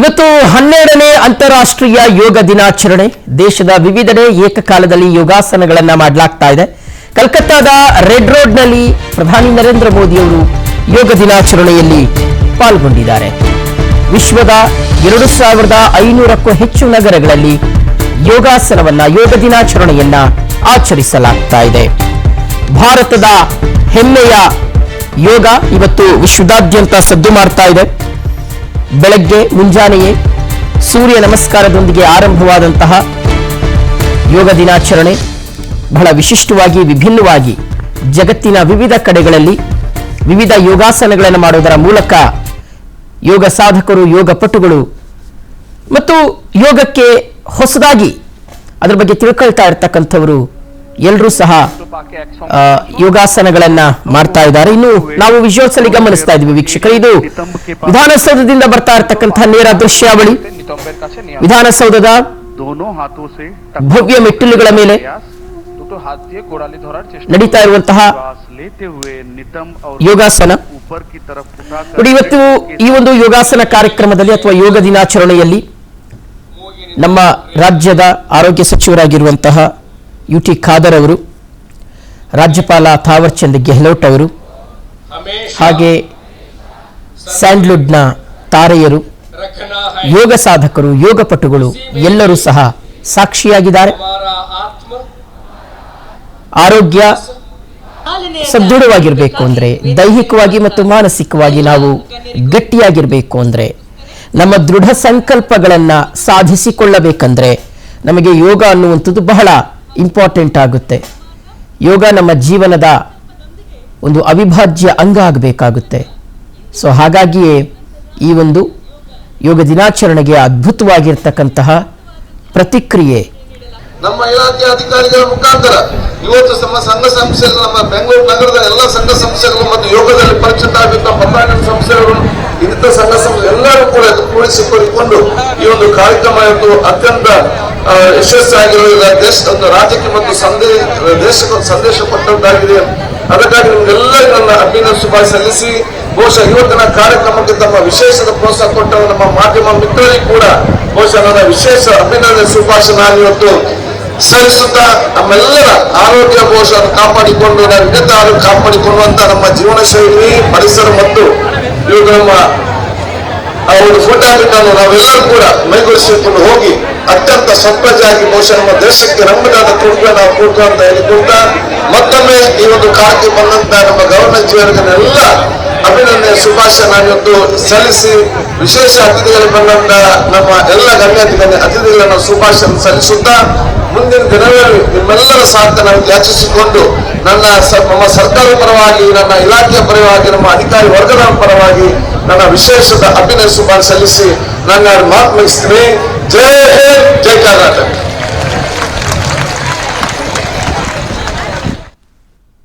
ಇವತ್ತು 12ನೇ ಅಂತಾರಾಷ್ಟ್ರೀಯ ಯೋಗ ದಿನಾಚರಣೆ. ದೇಶದ ವಿವಿಧೆಡೆ ಏಕಕಾಲದಲ್ಲಿ ಯೋಗಾಸನಗಳನ್ನು ಮಾಡಲಾಗ್ತಾ ಇದೆ. ಕಲ್ಕತ್ತಾದ ರೆಡ್ ರೋಡ್ನಲ್ಲಿ ಪ್ರಧಾನಿ ನರೇಂದ್ರ ಮೋದಿ ಅವರು ಯೋಗ ದಿನಾಚರಣೆಯಲ್ಲಿ ಪಾಲ್ಗೊಂಡಿದ್ದಾರೆ. ವಿಶ್ವದ 2500ಕ್ಕೂ ಹೆಚ್ಚು ನಗರಗಳಲ್ಲಿ ಯೋಗ ದಿನಾಚರಣೆಯನ್ನ ಆಚರಿಸಲಾಗ್ತಾ ಇದೆ. ಭಾರತದ ಹೆಮ್ಮೆಯ ಯೋಗ ಇವತ್ತು ವಿಶ್ವದಾದ್ಯಂತ ಸದ್ದು ಮಾಡ್ತಾ ಇದೆ. ಬೆಳಗ್ಗೆ ಮುಂಜಾನೆಯೇ ಸೂರ್ಯ ನಮಸ್ಕಾರದೊಂದಿಗೆ ಆರಂಭವಾದಂತಹ ಯೋಗ ದಿನಾಚರಣೆ ಬಹಳ ವಿಶಿಷ್ಟವಾಗಿ ವಿಭಿನ್ನವಾಗಿ ಜಗತ್ತಿನ ವಿವಿಧ ಕಡೆಗಳಲ್ಲಿ ವಿವಿಧ ಯೋಗಾಸನಗಳನ್ನು ಮಾಡೋದರ ಮೂಲಕ ಯೋಗ ಸಾಧಕರು, ಯೋಗ ಪಟುಗಳು ಮತ್ತು ಯೋಗಕ್ಕೆ ಹೊಸದಾಗಿ ಅದರ ಬಗ್ಗೆ ತಿಳ್ಕೊಳ್ತಾ ಇರತಕ್ಕಂಥವರು ಎಲ್ಲರೂ ಸಹ ಯೋಗಾಸನಗಳನ್ನ ಮಾಡ್ತಾ ಇದ್ದಾರೆ. ಇನ್ನು ನಾವು ವಿಜುವಲ್ಸ್ ಅಲ್ಲಿ ಗಮನಿಸ್ತಾ ಇದ್ವಿ ವೀಕ್ಷಕರು, ಇದು ವಿಧಾನಸೌಧದಿಂದ ಬರ್ತಾ ಇರತಕ್ಕಂತಹ ನೇರ ದೃಶ್ಯಾವಳಿ. ವಿಧಾನಸೌಧದ ಭವ್ಯ ಮೆಟ್ಟಿಲುಗಳ ಮೇಲೆ ನಡೀತಾ ಇರುವಂತಹ ಯೋಗಾಸನ ನೋಡಿ. ಇವತ್ತು ಈ ಒಂದು ಯೋಗಾಸನ ಕಾರ್ಯಕ್ರಮದಲ್ಲಿ ಅಥವಾ ಯೋಗ ದಿನಾಚರಣೆಯಲ್ಲಿ ನಮ್ಮ ರಾಜ್ಯದ ಆರೋಗ್ಯ ಸಚಿವರಾಗಿರುವಂತಹ ಯುಟಿ ಖಾದರ್ ಅವರು, ರಾಜ್ಯಪಾಲ ಥಾವರ್ ಚಂದ್ ಗೆಹ್ಲೋಟ್ ಅವರು, ಹಾಗೆ ಸ್ಯಾಂಡ್ಲ್ವುಡ್ನ ತಾರೆಯರು, ಯೋಗ ಸಾಧಕರು, ಯೋಗ ಪಟುಗಳು ಎಲ್ಲರೂ ಸಹ ಸಾಕ್ಷಿಯಾಗಿದ್ದಾರೆ. ಆರೋಗ್ಯ ಸದೃಢವಾಗಿರಬೇಕು ಅಂದ್ರೆ, ದೈಹಿಕವಾಗಿ ಮತ್ತು ಮಾನಸಿಕವಾಗಿ ನಾವು ಗಟ್ಟಿಯಾಗಿರಬೇಕು ಅಂದ್ರೆ, ನಮ್ಮ ದೃಢ ಸಂಕಲ್ಪಗಳನ್ನ ಸಾಧಿಸಿಕೊಳ್ಳಬೇಕಂದ್ರೆ ನಮಗೆ ಯೋಗ ಅನ್ನುವಂಥದ್ದು ಬಹಳ ಇಂಪಾರ್ಟೆಂಟ್ ಆಗುತ್ತೆ. ಯೋಗ ನಮ್ಮ ಜೀವನದ ಒಂದು ಅವಿಭಾಜ್ಯ ಅಂಗ ಆಗಬೇಕಾಗುತ್ತೆ. ಸೊ ಹಾಗಾಗಿಯೇ ಈ ಒಂದು ಯೋಗ ದಿನಾಚರಣೆಗೆ ಅದ್ಭುತವಾಗಿರ್ತಕ್ಕಂತಹ ಪ್ರತಿಕ್ರಿಯೆ ನಮ್ಮ ಇಲಾಖೆ ಅಧಿಕಾರಿಗಳ ಮುಖಾಂತರ ಇವತ್ತು ನಮ್ಮ ಸಂಘ ಸಂಸ್ಥೆಗಳು, ನಮ್ಮ ಬೆಂಗಳೂರು ನಗರದ ಎಲ್ಲ ಸಂಘ ಸಂಸ್ಥೆಗಳು ಮತ್ತು ಯೋಗದಲ್ಲಿ ಪರಿಚಿತ ಆಗಿದ್ದ ಪತ್ತಾಂಗಣ ಸಂಸ್ಥೆಗಳು, ಇಂಥ ಸಂಘ ಸಂಸ್ಥೆ ಎಲ್ಲರೂ ಕೂಡ ಕೂಡಿಸಿಕೊಂಡು ಈ ಒಂದು ಕಾರ್ಯಕ್ರಮ ಇವತ್ತು ಅತ್ಯಂತ ಯಶಸ್ವಿಯಾಗಿರುವ ದೇಶದ ರಾಜ್ಯಕ್ಕೆ ಮತ್ತು ದೇಶಕ್ಕೆ ಒಂದು ಸಂದೇಶ ಕೊಟ್ಟದ್ದಾಗಿದೆ. ಅದಕ್ಕಾಗಿ ನಿಮ್ಗೆಲ್ಲ ನನ್ನ ಅಭಿನಂದನೆ ಶುಭಾಶಯ ಸಲ್ಲಿಸಿ, ಬಹುಶಃ ಇವತ್ತಿನ ಕಾರ್ಯಕ್ರಮಕ್ಕೆ ತಮ್ಮ ವಿಶೇಷದ ಪ್ರೋತ್ಸಾಹ ಕೊಟ್ಟ ನಮ್ಮ ಮಾಧ್ಯಮ ಮಿತ್ರರಿಗೆ ಕೂಡ ಬಹುಶಃ ನನ್ನ ವಿಶೇಷ ಅಭಿನಂದನೆ ಶುಭಾಶಯ ನಾನು ಇವತ್ತು ಸಲ್ಲಿಸುತ್ತಾ, ನಮ್ಮೆಲ್ಲರ ಆರೋಗ್ಯ ಬಹುಶಃ ಕಾಪಾಡಿಕೊಂಡು ನಾವು ವಿಗತ ಆರೋಗ್ಯ ಕಾಪಾಡಿಕೊಳ್ಳುವಂತ ನಮ್ಮ ಜೀವನ ಶೈಲಿ, ಪರಿಸರ ಮತ್ತು ಇವಾಗ ನಮ್ಮ ಒಂದು ಫುಂಡಮೆಂಟನ್ನು ನಾವೆಲ್ಲರೂ ಕೂಡ ಮೈಗೂಡಿಸಿಕೊಂಡು ಹೋಗಿ ಅತ್ಯಂತ ಸಂಪ್ರದಾಯಾಗಿ ಬಹುಶಃ ನಮ್ಮ ದೇಶಕ್ಕೆ ನಮ್ಮದಾದ ಕೊಡುಗೆ ನಾವು ಕೊಡ್ತು ಅಂತ ಹೇಳಿಕೊಳ್ತಾ, ಮತ್ತೊಮ್ಮೆ ಈ ಒಂದು ಕಾರ್ಯಕ್ಕೆ ಬಂದಂತ ನಮ್ಮ ಗವರ್ನರ್ ಜಿಯವರಿಗೆಲ್ಲ ಅಭಿನಂದನೆ ಶುಭಾಶಯ ನಾನಿವತ್ತು ಸಲ್ಲಿಸಿ, ವಿಶೇಷ ಅತಿಥಿಗಳು ಬಂದಂತ ನಮ್ಮ ಎಲ್ಲ ಗಣ್ಯ ಅತಿಥಿಗಳನ್ನು ಶುಭಾಶಯ ಸಲ್ಲಿಸುತ್ತಾ, ಮುಂದಿನ ದಿನಗಳಲ್ಲಿ ನಿಮ್ಮೆಲ್ಲರ ಸಾಥ ನಾವು ಯಾಚಿಸಿಕೊಂಡು ನಮ್ಮ ಸರ್ಕಾರದ ಪರವಾಗಿ, ನನ್ನ ಇಲಾಖೆಯ ಪರವಾಗಿ, ನಮ್ಮ ಅಧಿಕಾರಿ ವರ್ಗದ ಪರವಾಗಿ ನನ್ನ ವಿಶೇಷದ ಅಭಿನಂದನೆ ಶುಭಾಶಯ ಸಲ್ಲಿಸಿ ನನ್ನ ಮಾತು ಮುಗಿಸ್ತೀನಿ. ಜೈ ಹಿಂದ್, ಜೈ ಕರ್ನಾಟಕ.